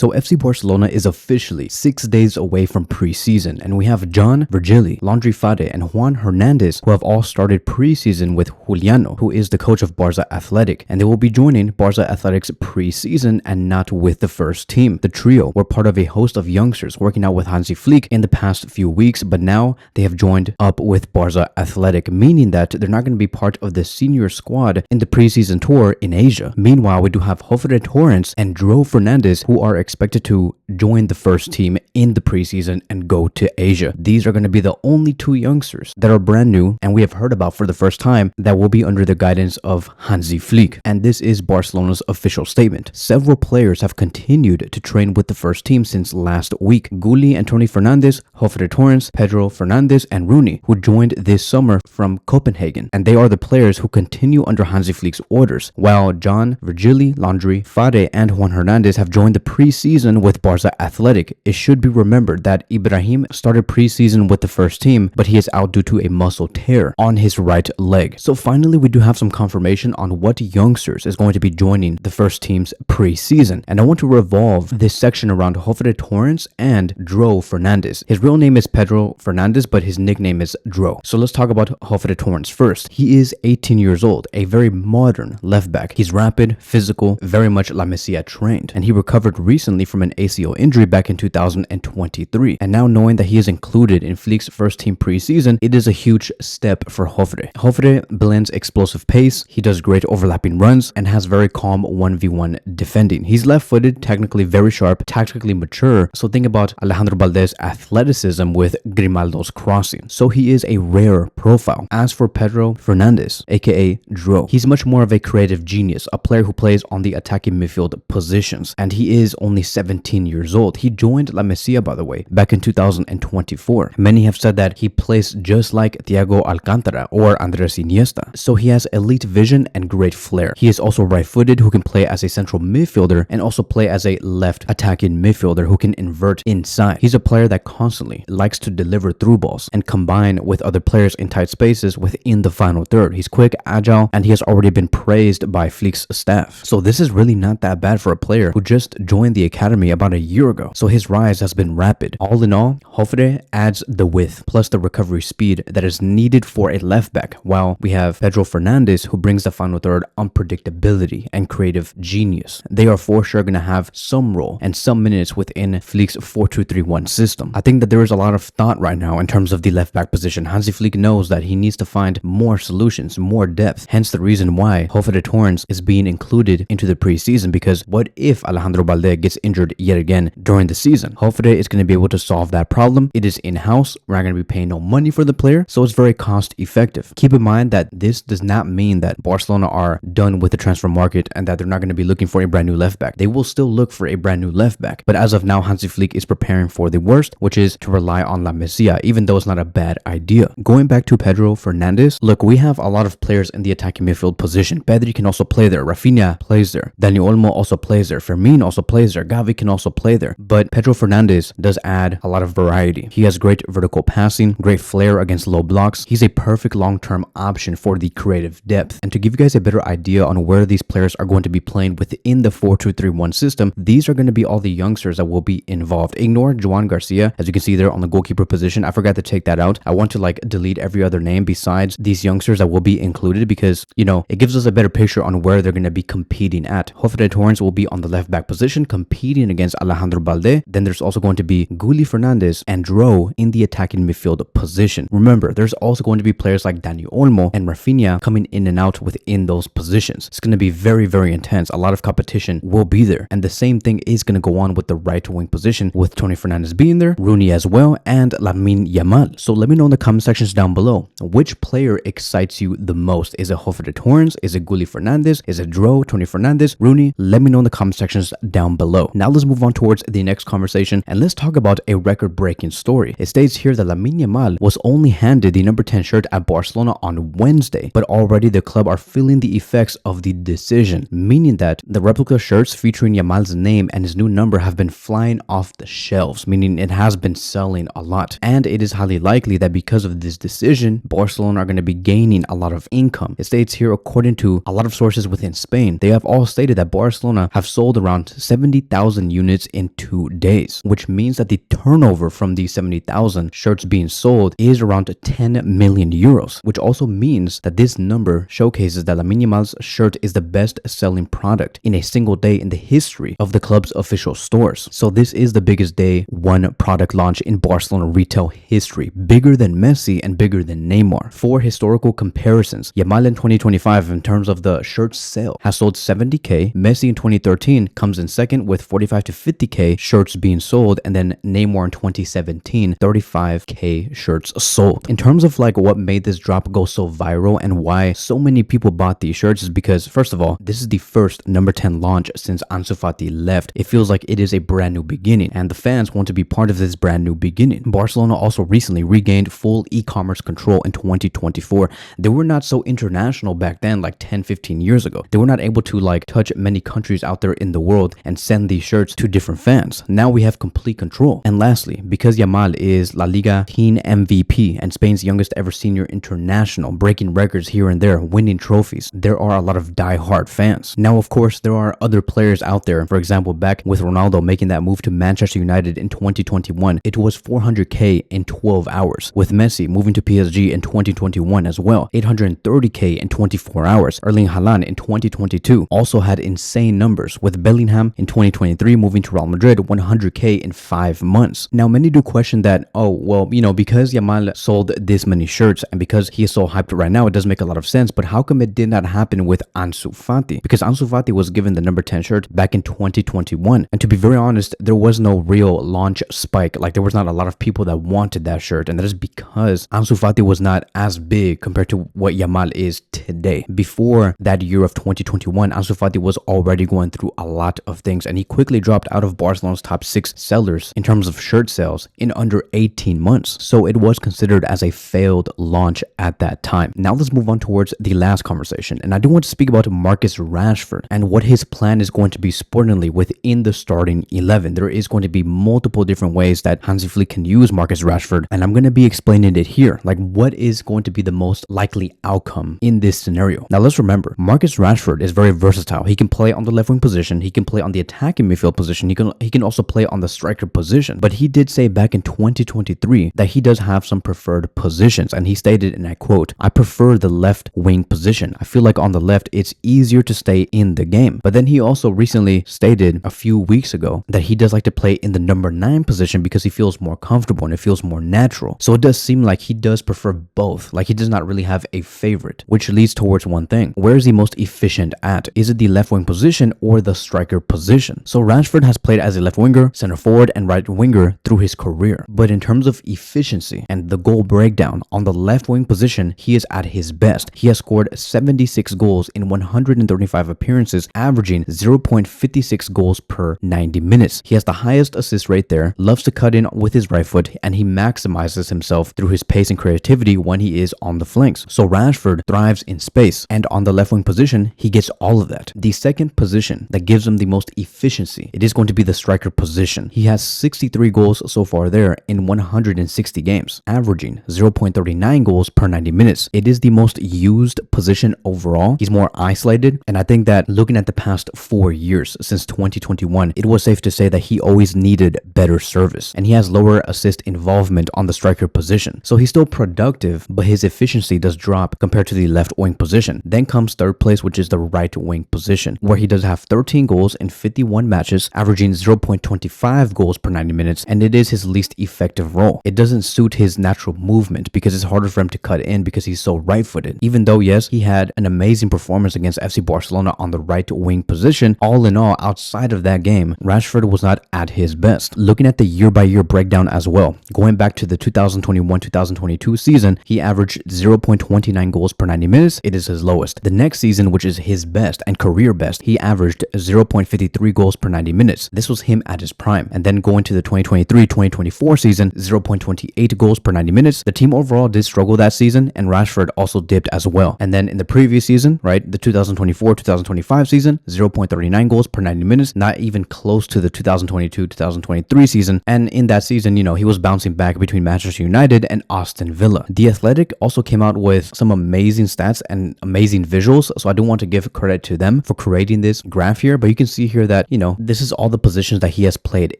So FC Barcelona is officially 6 days away from preseason, and we have John, Virgili, Landry Fade, and Juan Hernandez, who have all started preseason with Juliano, who is the coach of Barça Athletic, and they will be joining Barça Athletic's preseason and not with the first team. The trio were part of a host of youngsters working out with Hansi Flick in the past few weeks, but now they have joined up with Barça Athletic, meaning that they're not going to be part of the senior squad in the preseason tour in Asia. Meanwhile, we do have Jofre Torrents and Dro Fernández, who are expected to join the first team in the preseason and go to Asia. These are going to be the only two youngsters that are brand new and we have heard about for the first time that will be under the guidance of Hansi Flick. And this is Barcelona's official statement. Several players have continued to train with the first team since last week. Gulli and Toni Fernandes, Jofre Torrents, Pedro Fernandez, and Rooney, who joined this summer from Copenhagen. And they are the players who continue under Hansi Flick's orders, while John, Virgili, Landry, Fade, and Juan Hernandez have joined the preseason with Barça Athletic. It should be remembered that Ibrahim started preseason with the first team, but he is out due to a muscle tear on his right leg. So finally, we do have some confirmation on what youngsters is going to be joining the first team's preseason. And I want to revolve this section around Jofre Torrents and Dro Fernández. His real name is Pedro Fernandez, but his nickname is Dro. So let's talk about Jofre Torrents first. He is 18 years old, a very modern left back. He's rapid, physical, very much La Masia trained, and he recovered recently from an ACL injury back in 2023. And now knowing that he is included in Flick's first team preseason, it is a huge step for Jofre. Jofre blends explosive pace, he does great overlapping runs, and has very calm 1v1 defending. He's left-footed, technically very sharp, tactically mature, so think about Alejandro Balde's athleticism with Grimaldo's crossing. So he is a rare profile. As for Pedro Fernandez, aka Dro, he's much more of a creative genius, a player who plays on the attacking midfield positions, and he is only 17 years old. He joined La Masia, by the way, back in 2024. Many have said that he plays just like Thiago Alcantara or Andres Iniesta, so he has elite vision and great flair. He is also right-footed, who can play as a central midfielder and also play as a left attacking midfielder who can invert inside. He's a player that constantly likes to deliver through balls and combine with other players in tight spaces within the final third. He's quick, agile, and he has already been praised by Flick's staff. So this is really not that bad for a player who just joined the academy about a year ago. So his rise has been rapid. All in all, Jofre adds the width plus the recovery speed that is needed for a left back, while we have Pedro Fernandez, who brings the final third unpredictability and creative genius. They are for sure going to have some role and some minutes within Flick's 4-2-3-1 system. I think that there is a lot of thought right now in terms of the left back position. Hansi Flick knows that he needs to find more solutions, more depth, hence the reason why Jofre Torrents is being included into the preseason, because what if Alejandro Balde gets injured yet again during the season? Jofre is going to be able to solve that problem. It is in-house. We're not going to be paying no money for the player, so it's very cost effective. Keep in mind that this does not mean that Barcelona are done with the transfer market and that they're not going to be looking for a brand new left back. They will still look for a brand new left back, but as of now, Hansi Flick is preparing for the worst, which is to rely on La Masia, even though it's not a bad idea. Going back to Pedro Fernandez, look, we have a lot of players in the attacking midfield position. Pedri can also play there. Rafinha plays there. Dani Olmo also plays there. Fermin also plays there. Gavi can also play there. But Pedro Fernandez does add a lot of variety. He has great vertical passing, great flair against low blocks. He's a perfect long-term option for the creative depth. And to give you guys a better idea on where these players are going to be playing within the 4-2-3-1 system, these are going to be all the youngsters that will be involved. Ignore Joan Garcia, as you can see there on the goalkeeper position. I forgot to take that out. I want to delete every other name besides these youngsters that will be included, because, you know, it gives us a better picture on where they're going to be competing at. Jofre Torrents will be on the left back position competing against Alejandro Balde. Then there's also going to be Gulli Fernandez and Dro in the attacking midfield position. Remember, there's also going to be players like Dani Olmo and Rafinha coming in and out within those positions. It's going to be very, very intense. A lot of competition will be there. And the same thing is going to go on with the right wing position, with Toni Fernandez being there, Rooney as well, and Lamine Yamal. So let me know in the comment sections down below, which player excites you the most? Is it Jofre Torrents? Is it Gulli Fernandez? Is it Dro, Toni Fernandez, Rooney? Let me know in the comment sections down below. Now let's move on towards the next conversation and let's talk about a record-breaking story. It states here that Lamine Yamal was only handed the number 10 shirt at Barcelona on Wednesday, but already the club are feeling the effects of the decision, meaning that the replica shirts featuring Yamal's name and his new number have been flying off the shelves, meaning it has been selling a lot. And it is highly likely that because of this decision, Barcelona are going to be gaining a lot of income. It states here, according to a lot of sources within Spain, they have all stated that Barcelona have sold around 70,000 70,000 units in 2 days, which means that the turnover from these 70,000 shirts being sold is around 10 million euros, which also means that this number showcases that Lamine Yamal's shirt is the best selling product in a single day in the history of the club's official stores. So this is the biggest day one product launch in Barcelona retail history, bigger than Messi and bigger than Neymar. For historical comparisons, Yamal in 2025 in terms of the shirt sale has sold 70k, Messi in 2013 comes in second with 45 to 50k shirts being sold, and then Neymar in 2017 35k shirts sold. In terms of like what made this drop go so viral and why so many people bought these shirts is because, first of all, this is the first number 10 launch since Ansu Fati left. It feels like it is a brand new beginning, and the fans want to be part of this brand new beginning. Barcelona also recently regained full e-commerce control in 2024. They were not so international back then, like 10-15 years ago. They were not able to like touch many countries out there in the world and send these shirts to different fans. Now we have complete control. And lastly, because Yamal is La Liga teen MVP and Spain's youngest ever senior international, breaking records here and there, winning trophies, there are a lot of die-hard fans. Now, of course, there are other players out there. For example, back with Ronaldo making that move to Manchester United in 2021, it was 400k in 12 hours. With Messi moving to PSG in 2021 as well, 830k in 24 hours. Erling Haaland in 2022 also had insane numbers, with Bellingham in 2023 moving to Real Madrid 100k in 5 months. Now, many do question that, oh, well, because Yamal sold this many shirts and because he is so hyped right now, it does make a lot of sense, but how come it did not happen with Ansu Fati? Because Ansu Fati was given the number 10 shirt back in 2021, and to be very honest, there was no real launch spike. Like, there was not a lot of people that wanted that shirt, and that is because Ansu Fati was not as big compared to what Yamal is today. Before that year of 2021, Ansu Fati was already going through a lot of things, and he quickly dropped out of Barcelona's top 6 sellers in terms of shirt sales in under 18 months. So it was considered as a failed launch at that time. Now let's move on towards the last conversation, and I do want to speak about Marcus Rashford and what his plan is going to be sportingly within the starting 11. There is going to be multiple different ways that Hansi Flick can use Marcus Rashford, and I'm going to be explaining it here, like what is going to be the most likely outcome in this scenario. Now let's remember, Marcus Rashford is very versatile. He can play on the left wing position, he can play on the attacking midfield position, he can also play on the striker position. But he did say back in 2023 that he does have some preferred positions, and he stated, and I quote, "I prefer the left wing position. I feel like on the left it's easier to stay in the game." But then he also recently stated a few weeks ago that he does like to play in the number 9 position because he feels more comfortable and it feels more natural. So it does seem like he does prefer both. Like, he does not really have a favorite, which leads towards one thing. Where is he most efficient at? Is it the left wing position or the striker position? So Rashford has played as a left winger, center forward, and right winger through his career. But in terms of efficiency and the goal breakdown, on the left wing position, he is at his best. He has scored 76 goals in 135 appearances, averaging 0.56 goals per 90 minutes. He has the highest assist rate there, loves to cut in with his right foot, and he maximizes himself through his pace and creativity when he is on the flanks. So Rashford thrives in space, and on the left wing position, he gets all of that. The second position that gives him the most efficiency, it is going to be the striker position. He has 63 goals so far there in 160 games, averaging 0.39 goals per 90 minutes. It is the most used position overall. He's more isolated, and I think that looking at the past 4 years since 2021, it was safe to say that he always needed better service, and he has lower assist involvement on the striker position. So he's still productive, but his efficiency does drop compared to the left wing position. Then comes third place, which is the right wing position, where he does have 13 goals in 51 matches, averaging 0.25 goals per 90 minutes, and it is his least effective role. It doesn't suit his natural movement because it's harder for him to cut in because he's so right-footed. Even though, yes, he had an amazing performance against FC Barcelona on the right wing position, all in all, outside of that game, Rashford was not at his best. Looking at the year-by-year breakdown as well, going back to the 2021-2022 season, he averaged 0.29 goals per 90 minutes. It is his lowest. The next season, which is his best and career best, he averaged 0.53 goals per 90 minutes. This was him at his prime. And then going to the 2023-2024 season, 0.28 goals per 90 minutes. The team overall did struggle that season, and Rashford also dipped as well. And then in the previous season, right, the 2024-2025 season, 0.39 goals per 90 minutes, not even close to the 2022-2023 season. And in that season, he was bouncing back between Manchester United and Aston Villa. The Athletic also came out with some amazing stats and amazing visuals, so I do want to give credit to them for creating this graph here. But you can see here that, this is all the positions that he has played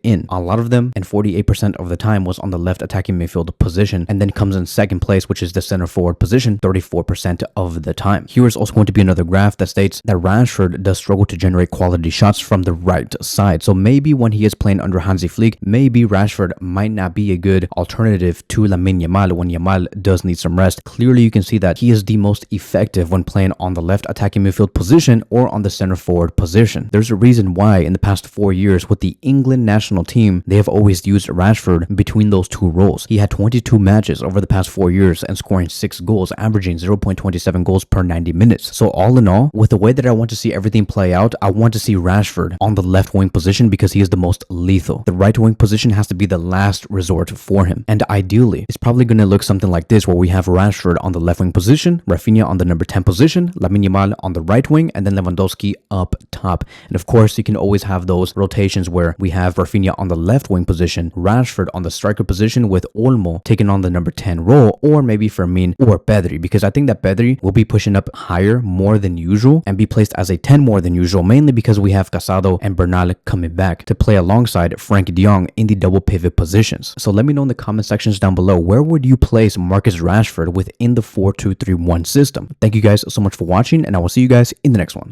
in. A lot of them, and 48% of the time, was on the left attacking midfield position, and then comes in second place, which is the center forward position, 34% of the time. Here is also going to be another graph that states that Rashford does struggle to generate quality shots from the right side. So maybe when he is playing under Hansi Flick, maybe Rashford might not be a good alternative to Lamine Yamal when Yamal does need some rest. Clearly, you can see that he is the most effective when playing on the left attacking midfield position or on the center forward position. There's a reason why in the past 4 years with the England national team, they have always used Rashford between those two roles. He had 22 matches over the past 4 years and scoring 6 goals, averaging 0.27 goals per 90 minutes. So all in all, with the way that I want to see everything play out, I want to see Rashford on the left wing position because he is the most lethal. The right wing position has to be the last resort for him. And ideally, it's probably going to look something like this, where we have Rashford on the left wing position, Rafinha on the number 10 position, Lamine Yamal on the right wing, and then Lewandowski up top. And of course, you can always have those rotations where we have Rafinha on the left wing position, Rashford on the striker position with Olmo taking on the number 10 role, or maybe Fermin or Pedri, because I think that Pedri will be pushing up higher more than usual and be placed as a 10 more than usual, mainly because we have Casado and Bernal coming back to play alongside Frankie de Jong in the double pivot positions. So let me know in the comment sections down below, where would you place Marcus Rashford within the 4-2-3-1 system? Thank you guys so much for watching, and I will see you guys in the next one.